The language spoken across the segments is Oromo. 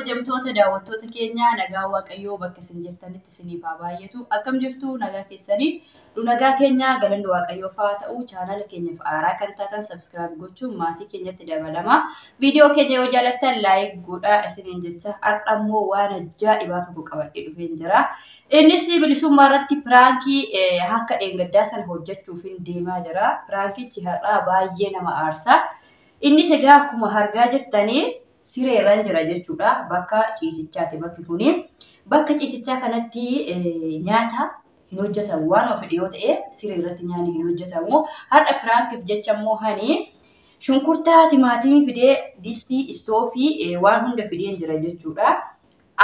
kabajamtoota daawwattoota keenya nagaa waaqayyoo bakka isin jirtanitti isiniif haa baay'atu. Akkam jirtu nagaa keessanii nagaa keenya galanni waaqayyoof haa ta'u. Chaanala keenyaaf haaraa kan taatan subscribe gochuun maatii keenyatti dabalama. Viidiyoo keenya yoo jaalattan like godhaa isiniin jecha har'a immoo waan ajaa'ibaa tokko qabadhee dhufeen jira. Innis bilisummaa irratti piraankii akka dheengaddaa sana hojjechuuf deemaa jira. Piraankichi har'aa baay'ee nama aarsa. Innis egaa akkuma argaa jirtanii sireerran jira jechuudha. Bakka ciisichaati bakki kuni. Bakka ciisichaa kanatti nyaata hin hojjetamu waan of dhiyoo ta'e sireerratti nyaanni hin hojjetamu. Har'a piraankiif jecha immoo hani shunkurtaa timaatimii fidee distii istoofii waan hunda fideen jira jechuudha.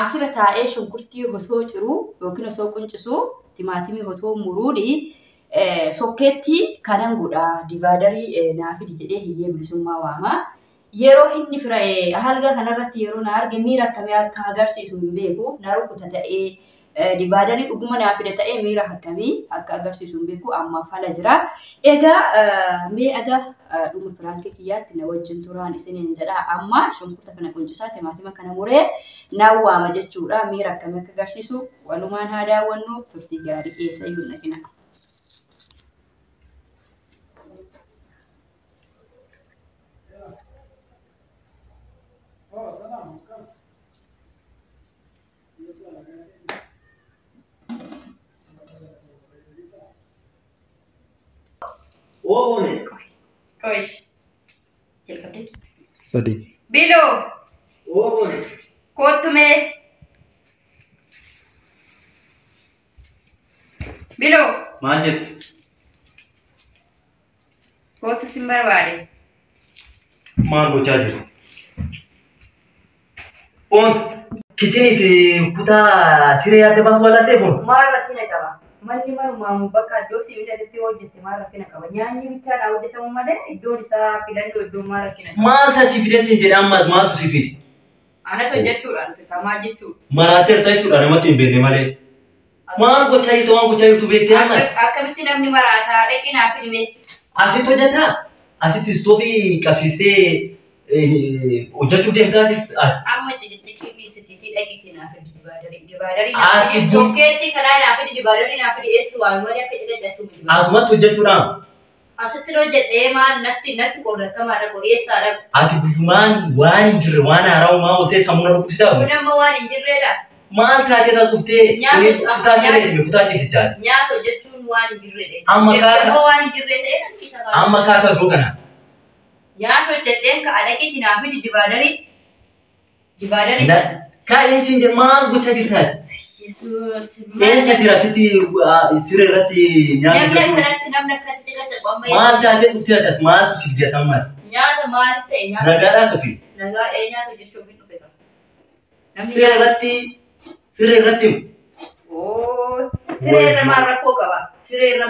Asirra taa'ee shunkurtii osoo ciru yookiin osoo quncisu timaatimii osoo muruudhi sokkeetti kanan godha divaadarii naafidi jedhee hiyyee bilisummaa waama. Yeroo inni fira'ee halga kanarratti yeroo na arge miira akkamii akka agarsiisu hin beeku. Na rukuta ta'ee divaadarii dhuguma naafida ta'ee miira akkamii akka agarsiisu hin beeku. Amma fala jira. Egaa mee aga dhuma piraankii kiyyaatti na wajjin turaan isiniin jedha. Amma shunkurta kana quncisaa timaatima kana muree naan waama jechuudha. Miira akkamii akka agarsiisu walumaan haa daawwannu. Turtii gaarii keessa iyyuu naqina. Koish. Sadi. Bilo. Kotume. Bilo. Majet. Kotu simbar wale. Mango charger. On kitchen fi kuta sire yaadde baasu walaatee kun. Maal rakkina qaba. Manni marumaan bakka iddoo sibiilatti hojjette maal rakkina qaba. Nyaanni bichaadhaa hojjetamu malee iddoon isaa filannoo iddoo maal rakkina qaba. Maal taasisi fidensi jedhe ammas maaltu si fide? Anatu hojjechuudhaan fitamaa jechuudha. Maraateerta jechuudha namatti hin beekne malee. Maal gochaa jirtu waan gochaa jirtu beektee ammas? Akkamitti namni maraataa dhaqinaa fi dhimeessi? Asitti hojjetaa? Asitti istoofii qabsiistee hojjechuu deemtaa jirti? Amma cidhitti fi dhaqiti naaf dibaadarii. Dibaadarii sokkeetti kanaa naaf dibaadarii naaf dhiyeessu waan wani akka cidhadhatu. Asumatti hojjechuudhaan? Asitti hojjedhee maal natti qorratamaa qoreessaadha. Ati guyyumaan waan hin jirre waan haaraa uumaa ooltee sammuu na dhukkubsitaa? Kun amma waan hin jirredha. Maal taatee taas dhuftee kutaa siree kutaa ciisichaati? Nyaata hojjechuun waan hin jirredha. Waan hin jirre ta'e namni isa amma kaata iddoo kana. Nyaata hojjedheen ka adaqiti naaf dibaadarii. Dibaadarii. Kaa'insi hin maal gochaa jirtan? Eessa jira sitti siree irratti nyaata namni akkatti qaqqabu maal taatee dhuftee atas maaltu si fide sammas? Nyaata maal ta'e nyaata nagaadhaa tufi. Nagaadhaa nyaata jechuun hin dhufe qaba. Siree irratti siree irra maal rakkoo qaba? Siree irra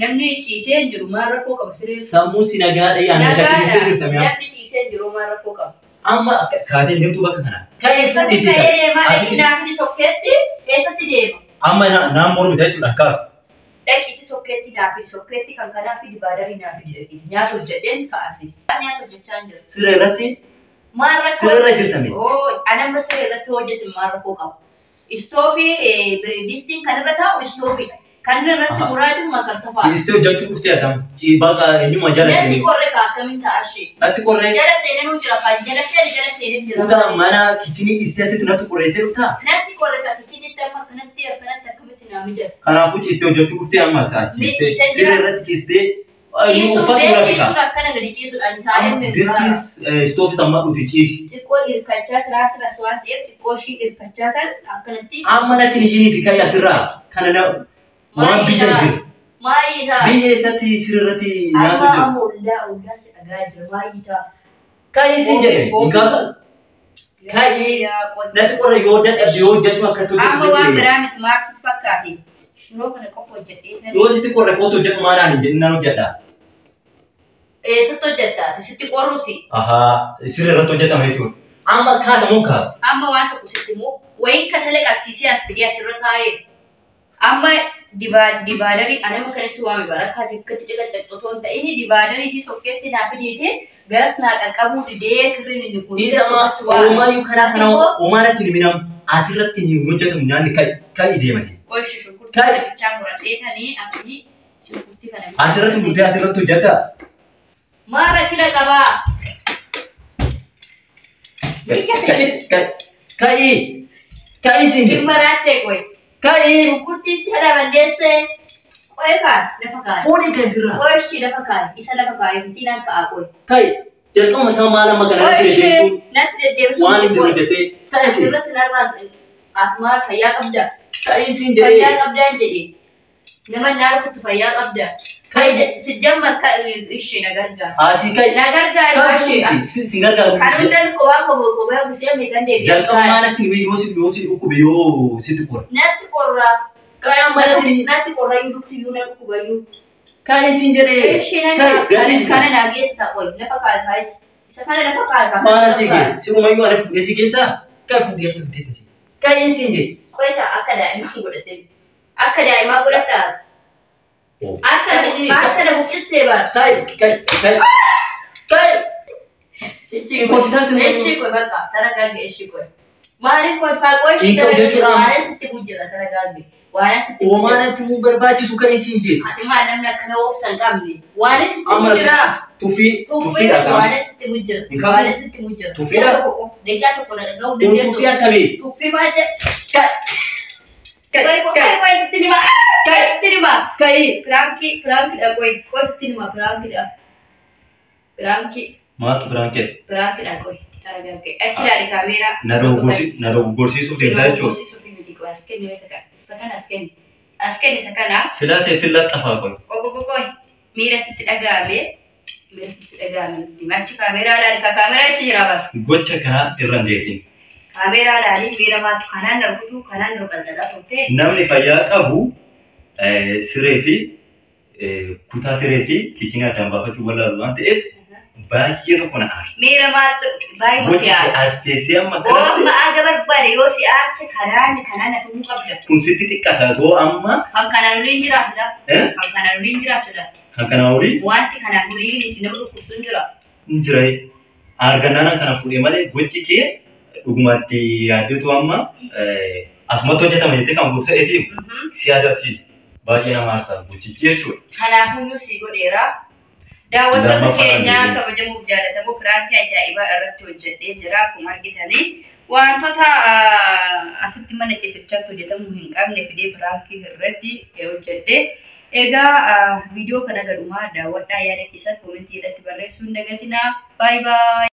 namni ciisee hin jiru maal rakkoo qaba? Siree sammuu si nagaadha yaadni shakkii jirta mi'a. Namni ciisee hin jiru maal rakkoo qaba? Amma kaatee deemtu bakka kana. Eessatti ta'ee deemaa dhaqi naafni sokkeetti eessatti deema? Amma naan mormi ta'e jechuudha akkaatu. Dhaqiti sokkeetti naafi sokkeetti kan kanaa fi dibaadarii naafi dhaqi nyaata hojjedheen ka'asi. Nyaata hojjechaa hin jiru. Siree irratti maal rakkoo? siree irra jirtame. Anamma siree irratti hojjetu maal rakkoo qaba? Istoofii distiin kan irra taa'u istoofiidha. Kan irratti muraatu makartafaa. Ciistee hojjechuu dhuftee atam. Ciibaa eenyuma jala seenee. Natti qorre akkamiin ta'ashee? Natti qorre. Jala seenee nu jira kan jala seenee jira. Kutaa mana kichinii dhiistee asitti natti qorreettee dhuftaa? Natti qorre kan kichiniitti amma akkanatti akkamitti naa mijata. Kanaafuu ciistee hojjechuu dhuftee ammas ciistee siree irratti ciistee uffata dura fika. Akkana gadi ciisuudhaan taa'ee Diskis istoofis amma dhuti ciisi. xiqqoo hirkachaa tiraasiras waan ta'eef xiqqoo ishii hirkachaa kan akkanatti. Amma natti ni jini fi kayya sirraa kana waan biyya jiru. Maayitaa. Biyya eessatti siree irratti nyaata jiru. Amma ollaa si dhagaa jira maayitaa. Kaayii siin jedhe hin gaafatu. Kaayii natti qorre yoo dadhabde yoo hojjechuu akka hojjetu. Amma waan biraa miti maarsitti fakkaate. Shiroo kana qofa hojjedhee. Yoo sitti qorre kootu hojjetu maalaan hin jedhin nan hojjedha. Eessatti hojjetta? Sitti qorruuti. Ahaa siree irratti hojjetama jechuudha. Amma kaata moo kaata? Amma waan tokko sitti immoo wayiin kasala qabsiisee as fidee asirra taa'ee. Amma dibaadarii ana maka nesu waami baraka dikkati cika toton ta ini dibaadarii di sokketti na fidite garas na qaqqabu didee kirrin inni kun isa ma uumayyuu kana sana uumaanatti minam asirratti ni hojjetamu nyaanni kai deemasi oshi shukurti kana bichaan muradheetanii asii shukurti kana asirratti murtee asirratti hojjeta maara kira qabaa kai sinje maratte koy kai shukurti si hada balleesse koy ka lafa kaa fuudhii kan sirraa oshi lafa kaa isa lafa kaa iftiinaan kaa koy kai jalqaba isaa maala magaalaa oshi natti deddeebisu waan itti hojjetee kai sinje asirratti narraa asmaa fayyaa qabda kai sinje fayyaa qabdaan jedhe nama naarukutti fayyaa qabda kai sijjammar ka ishee na gargaara asii kai na gargaara ishee si gargaaru kan hundan qobaa qobaa bisee meeqan deebi'e jalqaba maalatti yoo si dhukube yoo sitti qora natti qorra kai amma natti qorra yoo dukti yoo na dhukubayyuu kai sinje ishee na kana naageessa qoy lafa kaayis isa kana lafa kaayis maala sige si umayyuu ana fuudhee si keessa kai fuudhee akka bitteesi kai sinje qoyta akka daa'imaa godhatte akka daa'imaa godhatta akka da buqistee baat kai ishii koy bakka taragaagge ishii koy maaliif koy faaqoo ishii taragaagge waan sitti bujjira taragaagge waan sitti oomaanatti mu barbaachisu kan isin je ati maal namni akkana obsan qabne waan sitti bujjira tuffii waan sitti bujjira waan sitti bujjira tuffii deegaa tokko na dhagahu dandeessu tuffii akkamii tuffii maal jedhe Koi sitinima, kai sitinima, kai Franki da koi sitinima Franki da. Maatu Franki da koi. Taraga ke. Akhirnya di kamera. Nado gorsi su benda cho. Gorsi su benda di koi. Asken ni asken. Asken ni sakana. Silate silat apa koi? Koi. Mira sitinagame. Di machi kamera dari ka kamera chirabar. Gocha kana irrandeetin. Kamera dari mira matu kanan darbutu kanan darbalada turte. Namni fayyaa qabu siree fi kutaa siree fi kichina dambaafachuu wallaalu waan ta'eef baay'ee tokko na aarsa. Mira matu baay'ee muti aarsa. Asteesee amma kanatti. Oo ma'aa gabarbaade yoo si aarse kanaan atumuu qabda. Kun sitti xiqqaata too amma. Kan kanaan oliin jiraatudha. Kan kanaan oliin jiraatudha. Kan kanaan olii? Wanti kanaan oliin nama dhukkubsuun jira. Hin jira. Argannaan kana fuudhee malee gochi kee dhugumatti yaadatu amma asumatti hojjetama jettee kan gorsa'eetiif si yaadachiisa. Baay'ee nama aarsa gochichi jechuudha. Kanaafuu si godheera. Daawwattoota keenyaa kabajamuuf jaallatamu Firaanki ajaa'ibaa irratti hojjedhee jira. Akkuma argitanii wantoota asitti mana ciisichaa hojjetamuu hin qabne fidee Firaanki irratti hojjedhee. Egaa viidiyoo kana garumaa daawwadhaa yaada keessan koomentii irratti barreessuu hin dagatinaa. Baay baay.